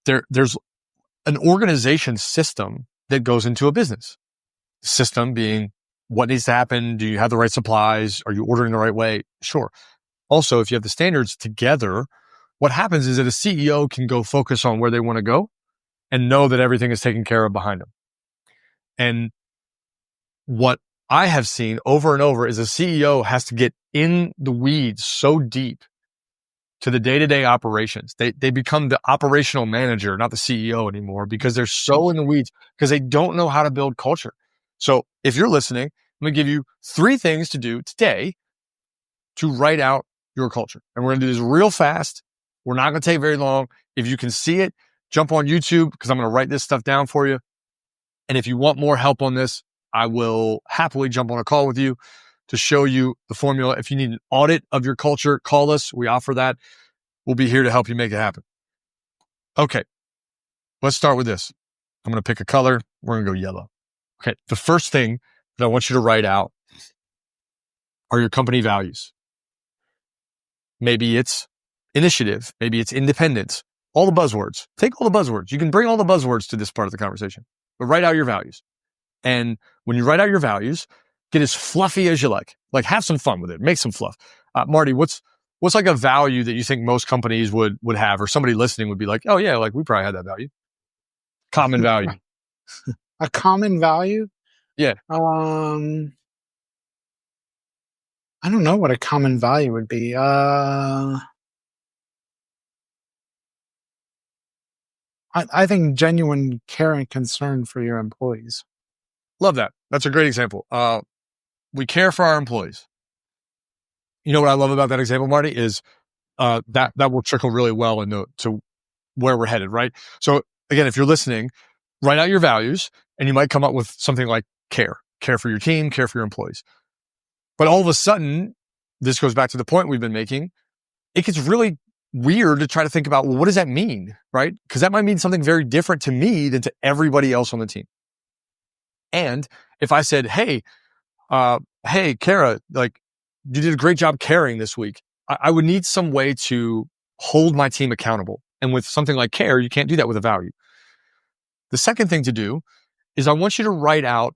there's an organization system that goes into a business. System being what needs to happen. Do you have the right supplies? Are you ordering the right way? Sure. Also, if you have the standards together, what happens is that a CEO can go focus on where they want to go and know that everything is taken care of behind them. And what I have seen over and over is a CEO has to get in the weeds so deep to the day-to-day operations. They become the operational manager, not the CEO anymore, because they're so in the weeds because they don't know how to build culture. So if you're listening, I'm going to give you 3 things to do today to write out your culture. And we're going to do this real fast. We're not going to take very long. If you can see it, jump on YouTube because I'm going to write this stuff down for you. And if you want more help on this, I will happily jump on a call with you to show you the formula. If you need an audit of your culture, call us. We offer that. We'll be here to help you make it happen. Okay. Let's start with this. I'm going to pick a color. We're going to go yellow. Okay. The first thing that I want you to write out are your company values. Maybe it's initiative. Maybe it's independence. All the buzzwords. Take all the buzzwords. You can bring all the buzzwords to this part of the conversation, but write out your values. And when you write out your values, get as fluffy as you like. Like, have some fun with it. Make some fluff. Marty, what's like a value that you think most companies would have, or somebody listening would be like, oh yeah, like we probably had that value. Common value. A common value? Yeah. I don't know what a common value would be. I think genuine care and concern for your employees. Love that. That's a great example. We care for our employees. You know what I love about that example, Marty, is that will trickle really well to where we're headed, right? So again, if you're listening, write out your values and you might come up with something like care for your team, care for your employees. But all of a sudden, this goes back to the point we've been making. It gets really weird to try to think about, well, what does that mean, right? Because that might mean something very different to me than to everybody else on the team. And if I said, hey, Kara, like, you did a great job caring this week, I would need some way to hold my team accountable. And with something like care, you can't do that with a value. The second thing to do is I want you to write out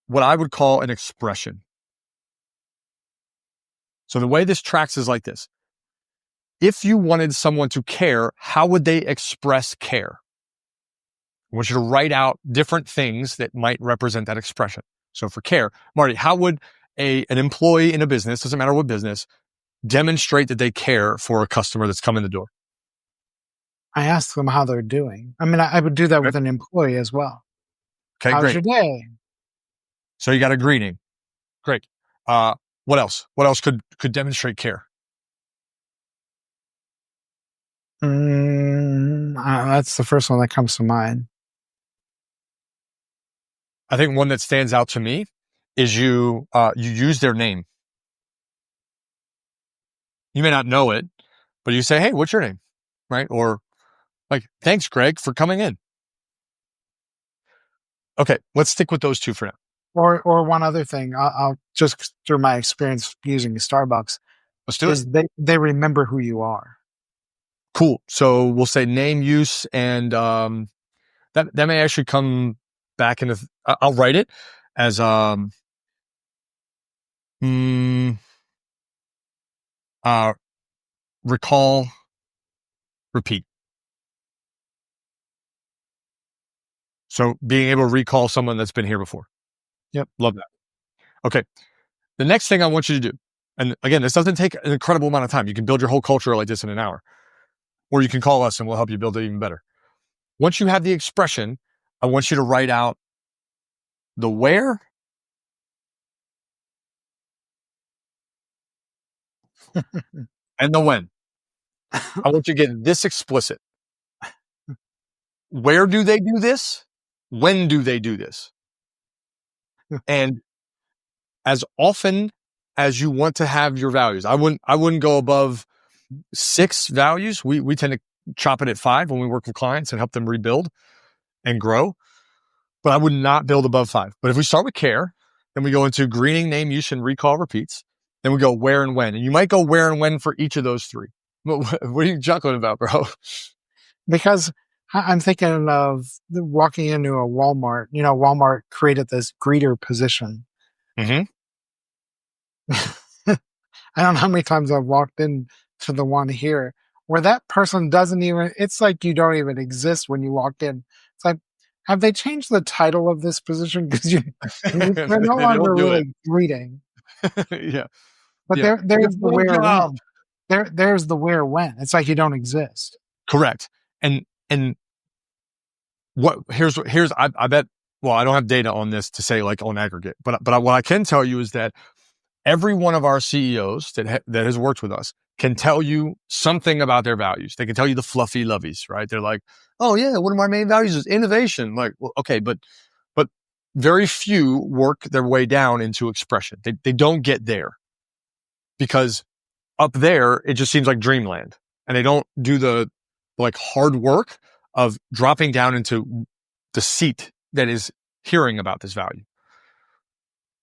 what I would call an expression. So the way this tracks is like this. if you wanted someone to care, how would they express care? I want you to write out different things that might represent that expression. So for care, Marty, how would an employee in a business, doesn't matter what business, demonstrate that they care for a customer that's come in the door? I ask them how they're doing. I mean, I would do that with an employee as well. Okay, How's great. your day? So you got a greeting. Great. What else? What else could demonstrate care? That's the first one that comes to mind. I think one that stands out to me is you use their name. You may not know it, but you say, "Hey, what's your name?" Right? Or like, "Thanks, Greg, for coming in." Okay, let's stick with those two for now. Or one other thing, I'll just through my experience using Starbucks, Let's do it. They remember who you are. Cool. So we'll say name use, and that may actually come back into. I'll write it as recall, repeat. So being able to recall someone that's been here before. Yep. Love that. Okay. The next thing I want you to do, and again, this doesn't take an incredible amount of time. You can build your whole culture like this in an hour, or you can call us and we'll help you build it even better. Once you have the expression, I want you to write out the where and the when. I want you to get this explicit. Where do they do this? When do they do this? And as often as you want to have your values, I wouldn't go above 6 values. We tend to chop it at 5 when we work with clients and help them rebuild and grow. But I would not build above 5. But if we start with care, then we go into greeting, name, use, and recall repeats. Then we go where and when. And you might go where and when for each of those 3. What are you chuckling about, bro? Because I'm thinking of walking into a Walmart. You know, Walmart created this greeter position. Mm-hmm. I don't know how many times I've walked in to the one here where that person doesn't even, it's like you don't even exist when you walk in. It's like, have they changed the title of this position? Because they're no longer really greeting. Yeah. But yeah. there's the where when. There's the where when. It's like you don't exist. Correct. And what here's I bet, well, I don't have data on this to say like on aggregate, but what I can tell you is that every one of our CEOs that has worked with us can tell you something about their values. They can tell you the fluffy loveys, right? They're like, "Oh yeah, one of my main values is innovation." Like, well, okay, but very few work their way down into expression. They don't get there because up there it just seems like dreamland, and they don't do the like hard work of dropping down into the seat that is hearing about this value.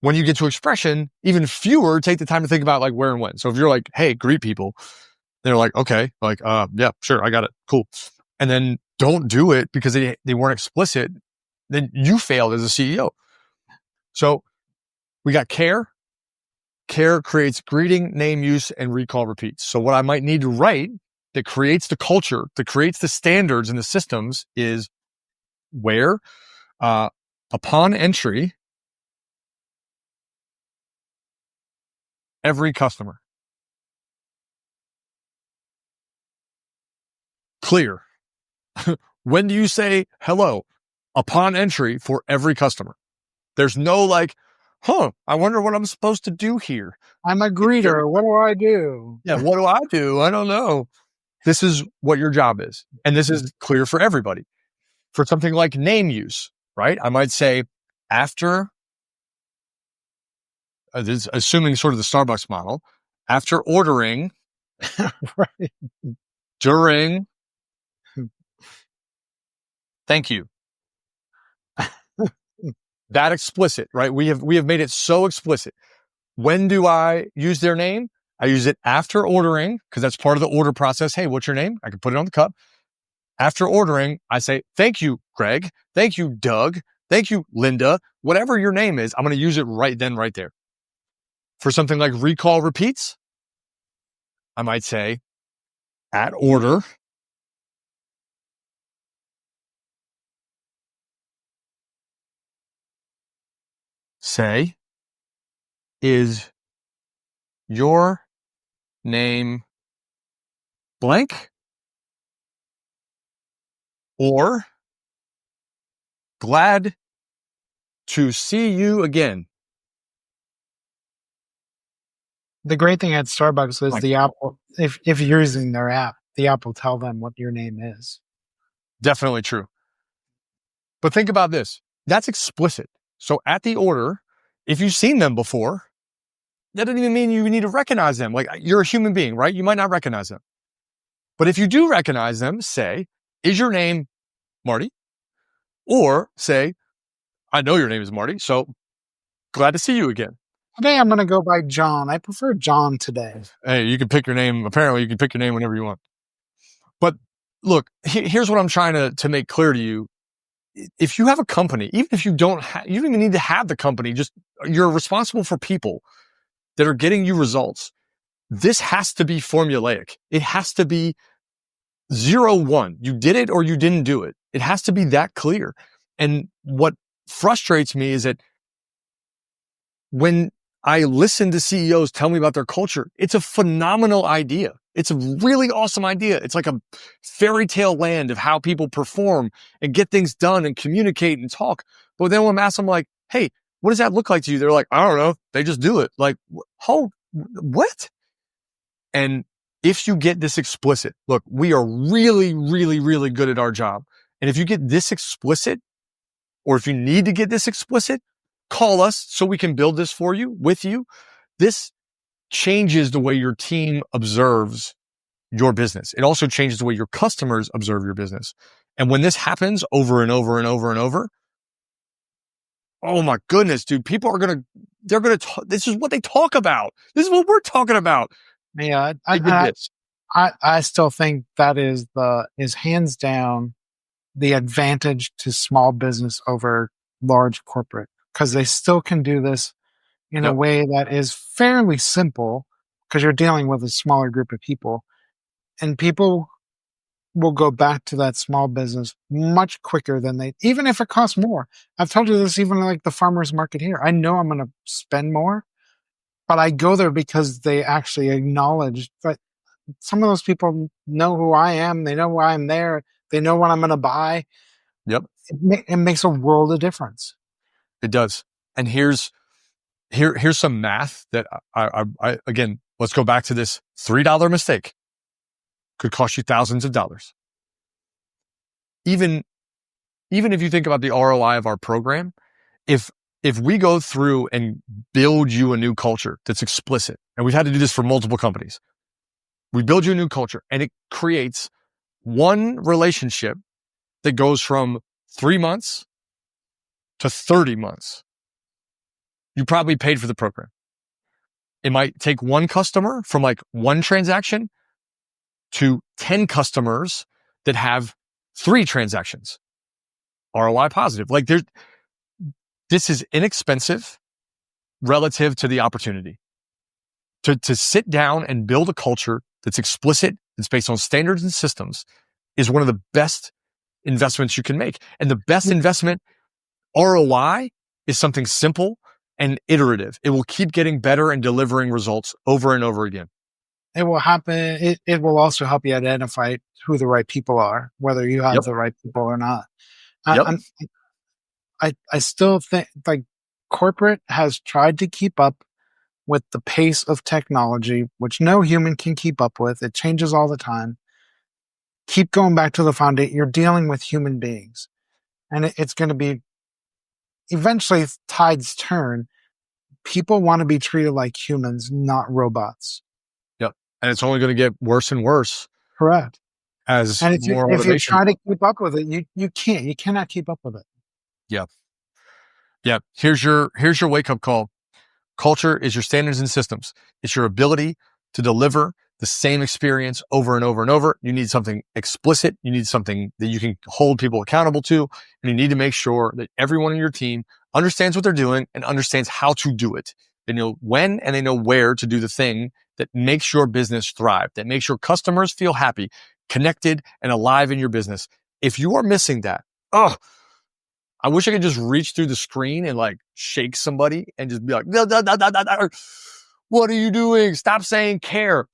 When you get to expression, even fewer take the time to think about like where and when. So if you're like, "Hey, greet people," they're like, "Okay, like, yeah, sure, I got it, cool," and then don't do it because they weren't explicit, then you failed as a CEO. So we got care. Care creates greeting, name, use, and recall repeats. So what I might need to write that creates the culture, that creates the standards and the systems is where, upon entry, every customer. Clear. When do you say hello? Upon entry for every customer. There's no like, I wonder what I'm supposed to do here. I'm a greeter. What do I do? Yeah, what do I do? I don't know. This is what your job is. And this is clear for everybody. For something like name use, right? I might say after, this, assuming sort of the Starbucks model, after ordering, Right. during, thank you. That explicit, right? We have made it so explicit. When do I use their name? I use it after ordering because that's part of the order process. Hey, what's your name? I can put it on the cup. After ordering, I say, "Thank you, Greg. Thank you, Doug. Thank you, Linda." Whatever your name is, I'm going to use it right then, right there. For something like recall repeats, I might say, at order, say, is your name blank? Or glad to see you again. The great thing at Starbucks is the app. If you're using their app, the app will tell them what your name is. Definitely true. But think about this. That's explicit. So at the order, if you've seen them before, that doesn't even mean you need to recognize them. Like, you're a human being, right? You might not recognize them. But if you do recognize them, say, is your name Marty? Or say, I know your name is Marty, so glad to see you again. Today I'm going to go by John. I prefer John today. Hey, you can pick your name. Apparently, you can pick your name whenever you want. But look, here's what I'm trying to make clear to you. If you have a company, even if you don't even need to have the company, just you're responsible for people that are getting you results. This has to be formulaic. It has to be 0-1. You did it or you didn't do it. It has to be that clear. And what frustrates me is that when I listen to CEOs tell me about their culture, it's a phenomenal idea. It's a really awesome idea. It's like a fairy tale land of how people perform and get things done and communicate and talk. But then when I'm asked them like, hey, what does that look like to you? They're like, I don't know. They just do it. Like, what? And if you get this explicit, look, we are really, really, really good at our job. And if you get this explicit, or if you need to get this explicit, call us so we can build this for you, with you. This changes the way your team observes your business. It also changes the way your customers observe your business. And when this happens over and over and over and over, oh my goodness, dude, people are they're going to, this is what they talk about. This is what we're talking about. Yeah. I still think that is hands down the advantage to small business over large corporate, because they still can do this in a way that is fairly simple, because you're dealing with a smaller group of people, and people will go back to that small business much quicker than even if it costs more. I've told you this, even like the farmer's market here. I know I'm going to spend more, but I go there because they actually acknowledge that some of those people know who I am. They know why I'm there. They know what I'm going to buy. Yep. It makes a world of difference. It does. And here's some math that I again, let's go back to this $3 mistake. Could cost you thousands of dollars. Even if you think about the ROI of our program, if we go through and build you a new culture that's explicit, and we've had to do this for multiple companies, we build you a new culture and it creates one relationship that goes from 3 months to 30 months. You probably paid for the program. It might take one customer from like one transaction to 10 customers that have 3 transactions. ROI positive. Like this is inexpensive relative to the opportunity. To sit down and build a culture that's explicit, that's based on standards and systems, is one of the best investments you can make. And the best investment ROI is something simple and iterative. It will keep getting better and delivering results over and over again. It will happen. It will also help you identify who the right people are, whether you have the right people or not. I still think like corporate has tried to keep up with the pace of technology, which no human can keep up with. It changes all the time. Keep going back to the foundation. You're dealing with human beings, and it's going to be eventually tides turn. People want to be treated like humans, not robots. Yep. And it's only going to get worse and worse. Correct. As and if you try to keep up with it, you can't. You cannot keep up with it. Yeah. Yeah. Here's your wake up call. Culture is your standards and systems. It's your ability to deliver the same experience over and over and over. You need something explicit. You need something that you can hold people accountable to. And you need to make sure that everyone in your team understands what they're doing and understands how to do it. They know when and they know where to do the thing that makes your business thrive, that makes your customers feel happy, connected, and alive in your business. If you are missing that, I wish I could just reach through the screen and like shake somebody and just be like, what are you doing? Stop saying care.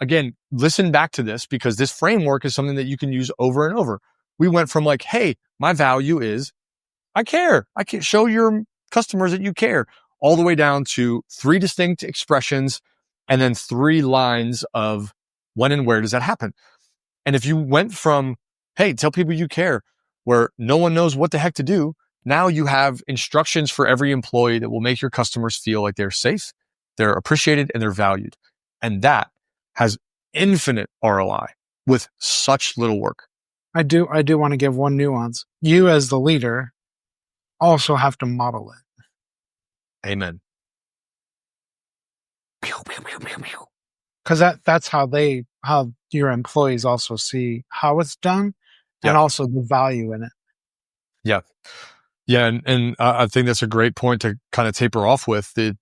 Again, listen back to this because this framework is something that you can use over and over. We went from like, hey, my value is I care. I can show your customers that you care, all the way down to 3 distinct expressions and then 3 lines of when and where does that happen. And if you went from, hey, tell people you care, where no one knows what the heck to do, now you have instructions for every employee that will make your customers feel like they're safe, they're appreciated, and they're valued. And that has infinite ROI with such little work. I do want to give one nuance. You as the leader also have to model it. Amen. Because that's how your employees also see how it's done and also the value in it. Yeah. Yeah. And I think that's a great point to kind of taper off with. The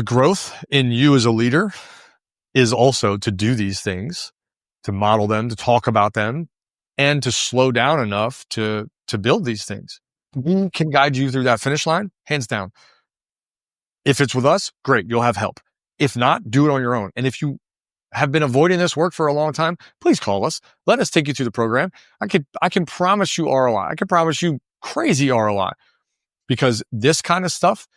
growth in you as a leader is also to do these things, to model them, to talk about them, and to slow down enough to build these things. We can guide you through that finish line, hands down. If it's with us, great, you'll have help. If not, do it on your own. And if you have been avoiding this work for a long time, please call us. Let us take you through the program. I can promise you ROI. I can promise you crazy ROI, because this kind of stuff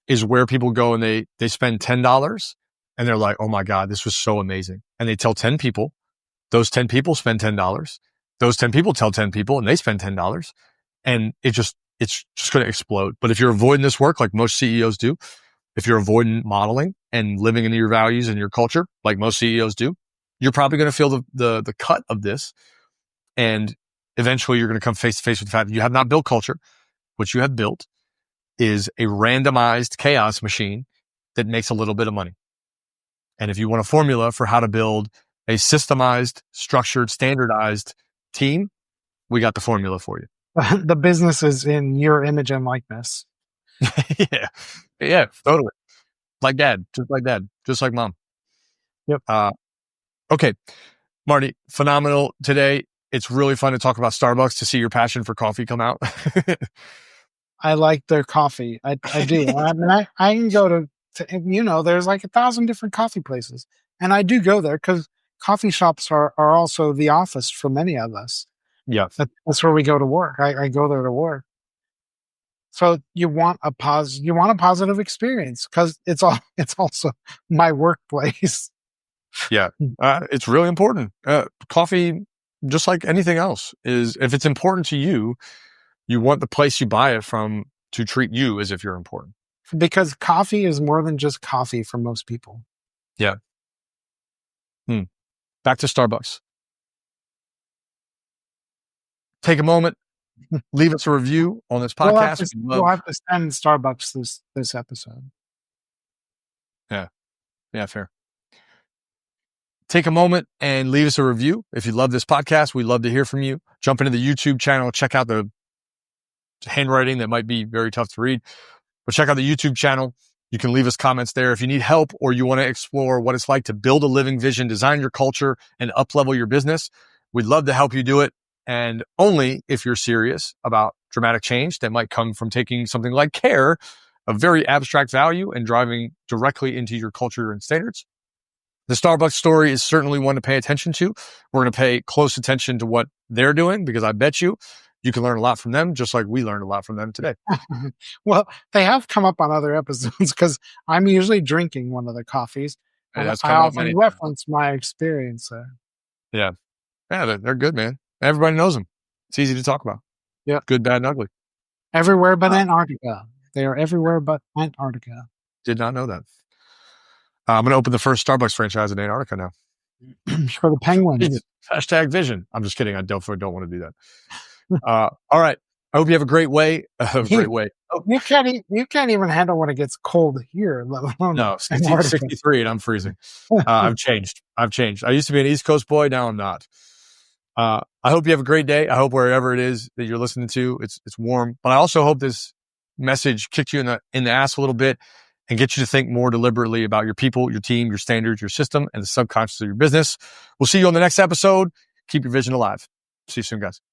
is where people go and they spend $10 and they're like, oh my God, this was so amazing. And they tell 10 people, those 10 people spend $10. Those 10 people tell 10 people and they spend $10. And it's just going to explode. But if you're avoiding this work, like most CEOs do, if you're avoiding modeling and living into your values and your culture, like most CEOs do, you're probably going to feel the cut of this. And eventually you're going to come face to face with the fact that you have not built culture. What you have built is a randomized chaos machine that makes a little bit of money. And if you want a formula for how to build a systemized, structured, standardized team, we got the formula for you. The business is in your image and likeness. Yeah, totally. Like dad, just like mom. Yep. Okay, Marty, phenomenal today. It's really fun to talk about Starbucks, to see your passion for coffee come out. I like their coffee. I do. I mean, I can go to there's like 1,000 different coffee places, and I do go there because coffee shops are also the office for many of us. Yeah. That's where we go to work. I go there to work. So you want a positive experience because it's also my workplace. Yeah. It's really important. Coffee, just like anything else, is if it's important to you, you want the place you buy it from to treat you as if you're important. Because coffee is more than just coffee for most people. Yeah. Back to Starbucks. Take a moment, leave us a review on this podcast. We'll have to send Starbucks this episode. Yeah, fair. Take a moment and leave us a review. If you love this podcast, we'd love to hear from you. Jump into the YouTube channel, check out the handwriting that might be very tough to read, but check out the YouTube channel. You can leave us comments there. If you need help or you want to explore what it's like to build a living vision, design your culture, and up-level your business, we'd love to help you do it. And only if you're serious about dramatic change that might come from taking something like care, a very abstract value, and driving directly into your culture and standards. The Starbucks story is certainly one to pay attention to. We're going to pay close attention to what they're doing, because I bet you can learn a lot from them, just like we learned a lot from them today. Well, they have come up on other episodes because I'm usually drinking one of the coffees. And I often reference my experience there. Yeah. Yeah, they're good, man. Everybody knows them. It's easy to talk about. Yeah. Good, bad, and ugly. Everywhere but Antarctica. They are everywhere but Antarctica. Did not know that. I'm going to open the first Starbucks franchise in Antarctica now. For the penguins. Hashtag vision. I'm just kidding. I don't want to do that. All right. I hope you have a great way. Great way. Oh. You can't even handle when it gets cold here, let alone no, 63 and I'm freezing. I've changed. I used to be an East Coast boy. Now I'm not. I hope you have a great day. I hope wherever it is that you're listening to, it's warm. But I also hope this message kicked you in the ass a little bit and get you to think more deliberately about your people, your team, your standards, your system, and the subconscious of your business. We'll see you on the next episode. Keep your vision alive. See you soon, guys.